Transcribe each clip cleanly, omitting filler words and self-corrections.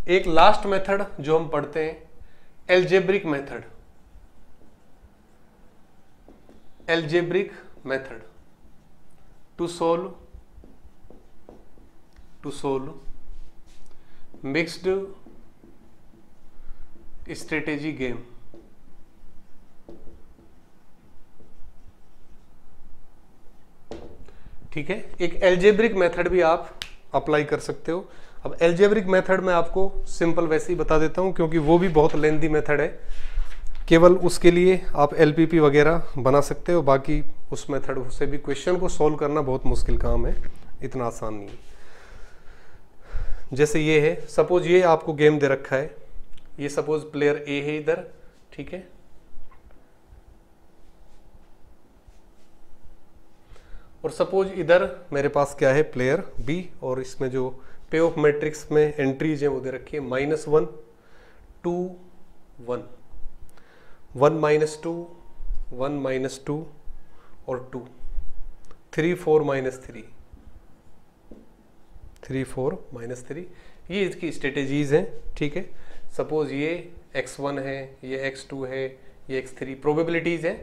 एक last method जो हम पढ़ते हैं algebraic method, algebraic method to solve mixed strategy game. ठीक है, एक एल्जेब्रिक मेथड भी आप अप्लाई कर सकते हो। अब एल्जेब्रिक मेथड में आपको सिंपल वैसे ही बता देता हूं क्योंकि वो भी बहुत लेंथी मेथड है, केवल उसके लिए आप एलपीपी वगैरह बना सकते हो, बाकी उस मेथड से भी क्वेश्चन को सॉल्व करना बहुत मुश्किल काम है, इतना आसान नहीं है। जैसे ये है, सपोज ये आपको गेम दे रखा है, ये सपोज प्लेयर ए है इधर, ठीक है, और सपोज इधर मेरे पास क्या है प्लेयर बी, और इसमें जो पे ऑफ मैट्रिक्स में एंट्रीज है वो दे रखी है -1 2 1 1 -2 1 -2 और 2 3 4 -3 3 4 -3, ये इसकी स्ट्रेटेजीज हैं। ठीक है, सपोज ये x1 है, ये x2 है, ये x3, प्रोबेबिलिटीज हैं,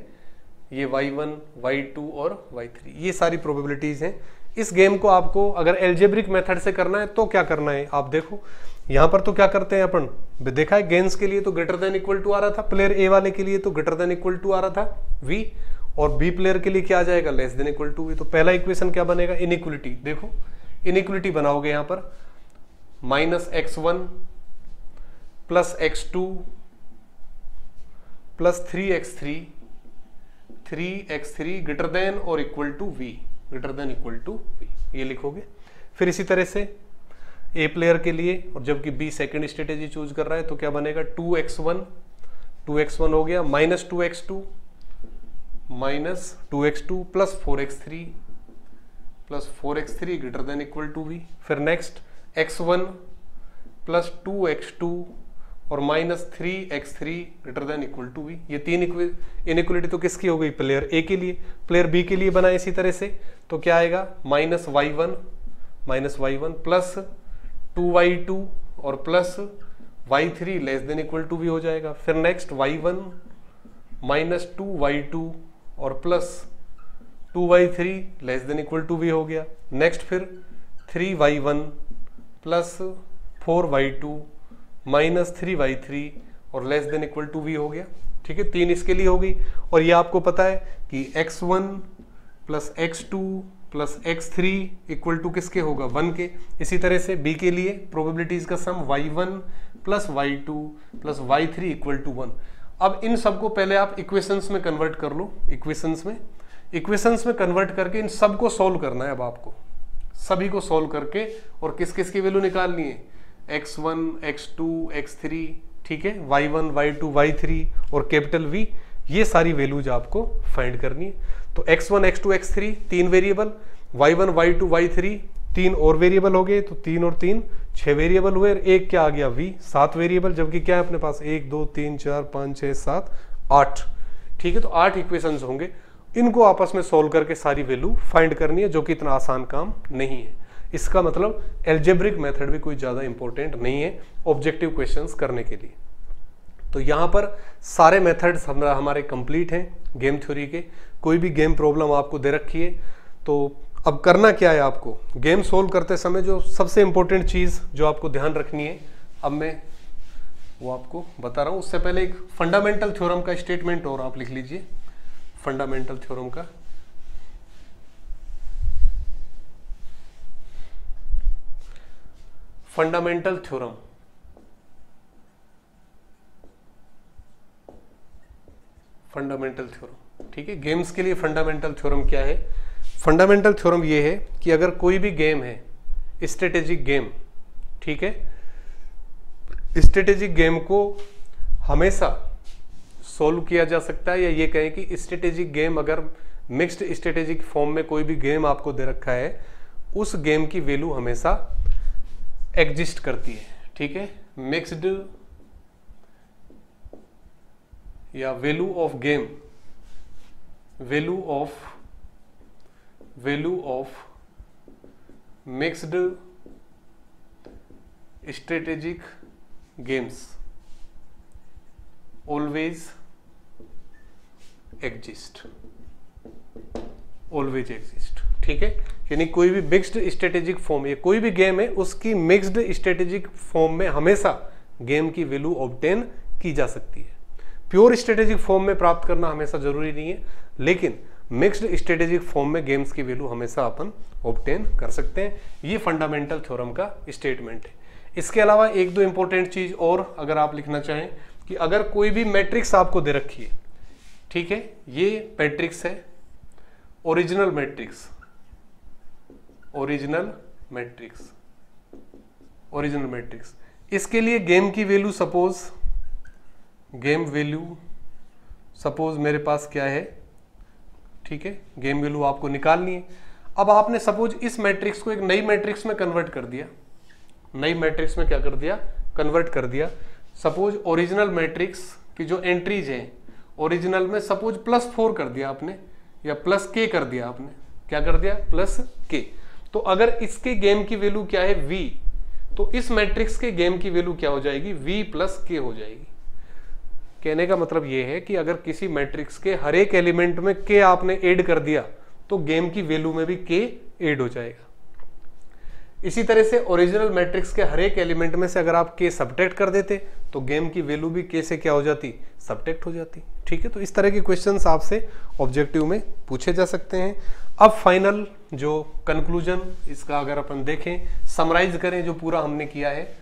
ये y1 y2 और y3, ये सारी प्रोबेबिलिटीज हैं। इस गेम को आपको अगर एल्जेब्रिक मेथड से करना है तो क्या करना है, आप देखो यहां पर तो क्या करते हैं अपन, देखा है गेंस के लिए तो ग्रेटर देन इक्वल टू आ रहा था, प्लेयर ए वाले के लिए तो ग्रेटर देन इक्वल टू आ रहा था v, और बी प्लेयर के लिए क्या आ जाएगा, less than equal to v। तो पहला इक्वेशन क्या बनेगा, इनइक्वलिटी। देखो इनइक्वलिटी बनाओगे यहां पर -x1 + x2 + 3x3 3x3 greater than और equal to v, greater than equal to v, ये लिखोगे। फिर इसी तरह से ए प्लेयर के लिए, और जबकि बी सेकंड स्ट्रेटेजी चूज कर रहा है तो क्या बनेगा, 2x1 हो गया, -2x2 + 4x3 greater than equal to v। फिर नेक्स्ट x1 + 2x2 और -3x3 greater than equal to v। ये तीन इनइक्वलिटी तो किसकी हो गई, प्लेयर ए के लिए। प्लेयर बी के लिए बनाए इसी तरह से, तो क्या आएगा, -y1 + 2y2 और plus y3 less than equal to v हो जाएगा। फिर नेक्स्ट y1 - 2y2 और plus 2y3 less than equal to v हो गया। नेक्स्ट फिर 3y1 + 4y2 - 3y3 और less than equal to v हो गया। ठीक है, तीन इसके लिए हो गई। और ये आपको पता है कि x1 + x2 + x3 equal to किसके होगा, 1 के। इसी तरह से b के लिए प्रोबेबिलिटीज का सम y1 + y2 + y3 equal to 1। अब इन सबको पहले आप इक्वेशंस में कन्वर्ट कर लो, इक्वेशंस में कन्वर्ट करके इन सबको सोल्व करना है। अब आपको सभी को सोल्व करके और किस किस की वैल्यू निकालनी है, x1 x2 x3, ठीक है, y1 y2 y3 और कैपिटल V, ये सारी वैल्यूज आपको फाइंड करनी है। तो x1 x2 x3 तीन वेरिएबल, y1 y2 y3 तीन और वेरिएबल हो गए, तो 3 और 3 6 वेरिएबल हुए, एक क्या आ गया v 7 वेरिएबल, जबकि क्या है अपने पास 1 2 3 4 5 6 7 8। ठीक है, तो 8 इक्वेशंस होंगे, इनको आपस में सोल्व करके सारी वैल्यू फाइंड करनी है, जो कि इतना आसान काम नहीं है। इसका मतलब एल्जेब्रिक मेथड भी कोई ज्यादा इंपॉर्टेंट नहीं है ऑब्जेक्टिव क्वेश्चंस करने के लिए। तो यहाँ पर सारे मेथड्स हमारे कंप्लीट हैं गेम थ्योरी के। कोई भी गेम प्रॉब्लम आपको दे रखी है तो अब करना क्या है, आपको गेम सोल्व करते समय जो सबसे इंपॉर्टेंट चीज़ जो आपको ध्यान रखनी है, अब मैं वो आपको बता रहा हूँ। उससे पहले एक फंडामेंटल थ्योरम का स्टेटमेंट और आप लिख लीजिए, फंडामेंटल थ्योरम का। फंडामेंटल थ्योरम, फंडामेंटल थ्योरम, ठीक है। गेम्स के लिए फंडामेंटल थ्योरम क्या है, फंडामेंटल थ्योरम ये है कि अगर कोई भी गेम है स्ट्रेटेजिक गेम, ठीक है, स्ट्रेटेजिक गेम को हमेशा सोल्व किया जा सकता है, या ये कहें कि स्ट्रेटेजिक गेम अगर मिक्स्ड स्ट्रेटेजिक फॉर्म में कोई भी गेम आपको दे रखा है, उस गेम की वैल्यू हमेशा एग्जिस्ट करती है। ठीक है, मिक्स्ड या value of game, value of mixed strategic games always exist, always exist, ठीक है। यानी कोई भी मिक्स्ड स्ट्रेटेजिक फॉर्म, या कोई भी गेम है उसकी मिक्स्ड स्ट्रेटेजिक फॉर्म में हमेशा गेम की वैल्यू ऑब्टेन की जा सकती है। प्योर स्ट्रेटेजिक फॉर्म में प्राप्त करना हमेशा जरूरी नहीं है, लेकिन मिक्स्ड स्ट्रेटेजिक फॉर्म में गेम्स की वैल्यू हमेशा अपन ऑब्टेन कर सकते हैं। ये फंडामेंटल थ्योरम का स्टेटमेंट है। इसके अलावा एक दो इंपॉर्टेंट चीज और अगर आप लिखना चाहें कि अगर कोई भी मैट्रिक्स आपको दे रखी है, ठीक है, ये मैट्रिक्स है original matrix, original matrix, original matrix, इसके लिए गेम की value suppose, game value suppose मेरे पास क्या है, ठीक है, गेम वैल्यू आपको निकालनी है। अब आपने सपोज इस मैट्रिक्स को एक नई मैट्रिक्स में कन्वर्ट कर दिया, नई मैट्रिक्स में क्या कर दिया, कन्वर्ट कर दिया। सपोज ओरिजिनल मैट्रिक्स की जो एंट्रीज हैं ओरिजिनल में सपोज +4 कर दिया आपने, या +k कर दिया आपने, क्या कर दिया, +k। तो अगर इसके गेम की वैल्यू क्या है v, तो इस मैट्रिक्स के गेम की वैल्यू क्या हो जाएगी, v + k हो जाएगी। कहने का मतलब यह है कि अगर किसी मैट्रिक्स के हर एक एलिमेंट में k आपने ऐड कर दिया तो गेम की वैल्यू में भी k ऐड हो जाएगा। इसी तरह से ओरिजिनल मैट्रिक्स के हर एक एलिमेंट में से अगर आप k सब्ट्रैक्ट कर देते तो गेम की वैल्यू भी k से क्या हो जाती, सब्ट्रैक्ट हो जाती, ठीक है। तो इस तरह के क्वेश्चंस आपसे ऑब्जेक्टिव में पूछे जा सकते हैं। अब फाइनल जो कंक्लूजन इसका अगर अपन देखें, समराइज करें जो पूरा हमने किया है,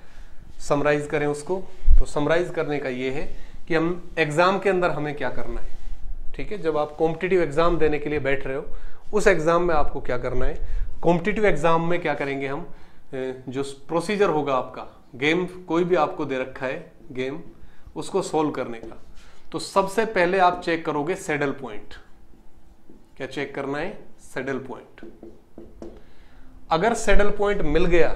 समराइज करें उसको, तो समराइज करने का ये है कि हम एग्जाम के अंदर हमें क्या करना है, ठीक है। जब आप कॉम्पिटिटिव एग्जाम देने के लिए बैठ रहे हो, उस एग्जाम में आपको क्या करना है, कॉम्पिटिटिव एग्जाम में क्या करेंगे हम, जो प्रोसीजर होगा आपका, गेम कोई भी आपको दे रखा है गेम, उसको सोल्व करने का, तो सबसे पहले आप चेक करोगे सैडल पॉइंट। क्या चेक करना है, सैडल पॉइंट। अगर सैडल पॉइंट मिल गया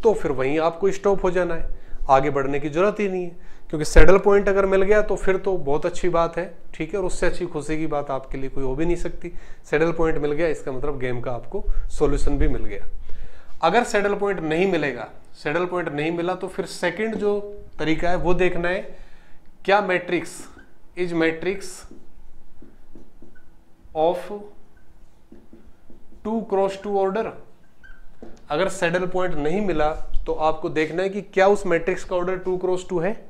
तो फिर वहीं आपको स्टॉप हो जाना है, आगे बढ़ने की जरूरत ही नहीं है, क्योंकि सैडल पॉइंट अगर मिल गया तो फिर तो बहुत अच्छी बात है, ठीक है, और उससे अच्छी खुशी की बात आपके लिए कोई हो भी नहीं सकती। सैडल पॉइंट मिल गया इसका मतलब गेम का आपको सॉल्यूशन भी मिल गया। अगर सैडल पॉइंट नहीं मिलेगा, सैडल पॉइंट नहीं मिला, तो फिर सेकंड जो तरीका है वो देखना है, क्या matrix is matrix of 2x2 order. अगर सैडल पॉइंट नहीं मिला तो आपको देखना है कि क्या उस मैट्रिक्स का ऑर्डर 2x2 है।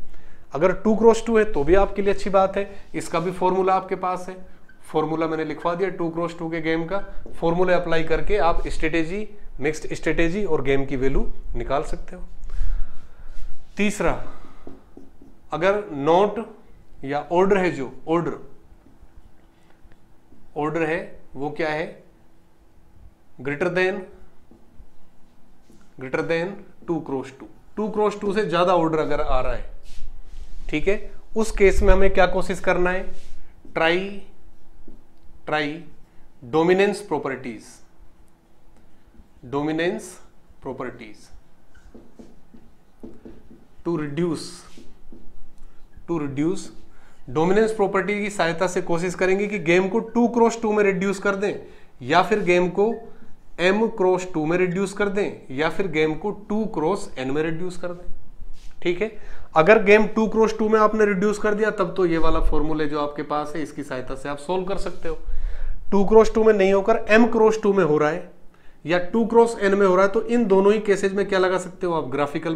अगर 2x2 है तो भी आपके लिए अच्छी बात है, इसका भी फॉर्मूला आपके पास है, फॉर्मूला मैंने लिखवा दिया 2x2 के गेम का, फॉर्मूला अप्लाई करके आप स्ट्रेटेजी, मिक्स्ड स्ट्रेटेजी और गेम की वैल्यू निकाल सकते हो। तीसरा, अगर नोट या ऑर्डर है, जो ऑर्डर है वो क्या है, ग्रेटर देन 2x2, 2x2 से ज्यादा ऑर्डर अगर आ रहा है, ठीक है, उस केस में हमें क्या कोशिश करना है, try dominance properties to reduce dominance property की सहायता से कोशिश करेंगे कि गेम को 2x2 में रिड्यूस कर दें, या फिर गेम को m×2 में रिड्यूस कर दें, या फिर गेम को 2x(n) में रिड्यूस कर दें, ठीक है। अगर गेम 2x2 में आपने रिड्यूस कर दिया तब तो ये वाला फॉर्मूले जो आपके पास है इसकी सहायता से आप सोल्व कर सकते हो। 2x2 में नहीं होकर m×2 में हो रहा है या 2x(n) में हो रहा है, तो इन दोनों ही केसेज में क्या लगा सकते हो आप, ग्राफिकल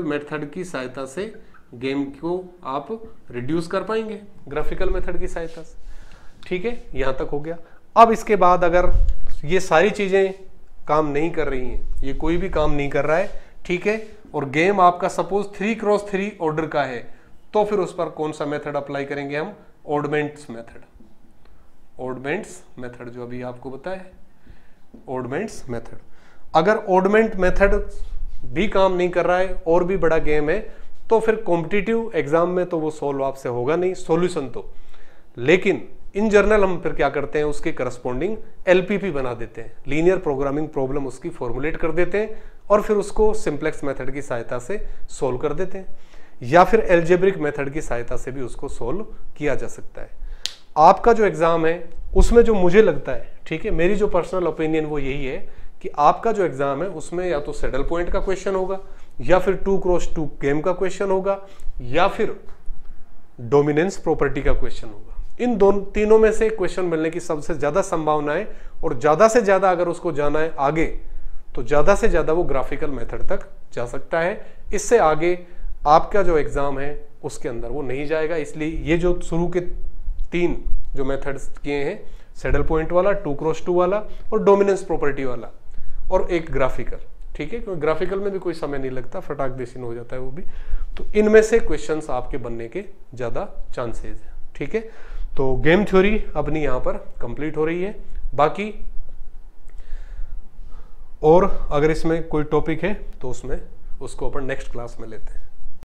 मेथड की सहायता से गेम को आप रिड्यूस कर पाएंगे, ग्राफिकल मेथड की सहायता से, ठीक है। यहां तक हो गया। अब इसके बाद अगर ये सारी चीजें काम नहीं कर रही हैं, ये कोई भी काम नहीं कर रहा है, ठीक है, और गेम आपका सपोज 3x3 ऑर्डर का है, तो फिर उस पर कौन सा मेथड अप्लाई करेंगे हम, ऑडमेंट्स मेथड जो अभी आपको बताया है, ऑडमेंट्स मेथड। अगर ऑडमेंट मेथड भी काम नहीं कर रहा है और भी बड़ा गेम है, तो फिर कॉम्पिटिटिव एग्जाम में तो वो सोल्व आपसे होगा नहीं सॉल्यूशन तो, लेकिन इन जनरल हम फिर क्या करते हैं, उसके करस्पॉन्डिंग LPP बना देते हैं, लीनियर प्रोग्रामिंग प्रॉब्लम उसकी फॉर्मुलेट कर देते हैं और फिर उसको सिंप्लेक्स मेथड की सहायता से सोल्व कर देते हैं, या फिर एल्जेब्रिक मेथड की सहायता से भी उसको सोल्व किया जा सकता है। आपका जो एग्जाम है उसमें जो मुझे लगता है, ठीक है, मेरी जो पर्सनल ओपिनियन वो यही है कि आपका जो एग्जाम है उसमें या तो सैडल पॉइंट का क्वेश्चन होगा या फिर 2x2 गेम का क्वेश्चन होगा, या फिर डोमिनेंस प्रॉपर्टी का क्वेश्चन होगा। इन तीनों में से क्वेश्चन मिलने की सबसे ज्यादा संभावना है, और ज्यादा से ज्यादा अगर उसको जाना है आगे तो ज्यादा से ज्यादा वो ग्राफिकल मेथड तक जा सकता है। इससे आगे आपका जो एग्जाम है उसके अंदर वो नहीं जाएगा। इसलिए ये जो शुरू के 3 जो मेथड्स किए हैं, सैडल पॉइंट वाला, 2x2 वाला और डोमिनेंस प्रॉपर्टी वाला, और एक ग्राफिकल, ठीक है, क्योंकि ग्राफिकल में भी कोई समय नहीं लगता, फटाक देसिन हो जाता है वो भी। तो इनमें से क्वेश्चंस आपके बनने के ज्यादा चांसेस हैं, ठीक है। तो गेम थ्योरी अपनी यहां पर कंप्लीट हो रही है। बाकी और अगर इसमें कोई टॉपिक है तो उसको अपन नेक्स्ट क्लास में लेते हैं।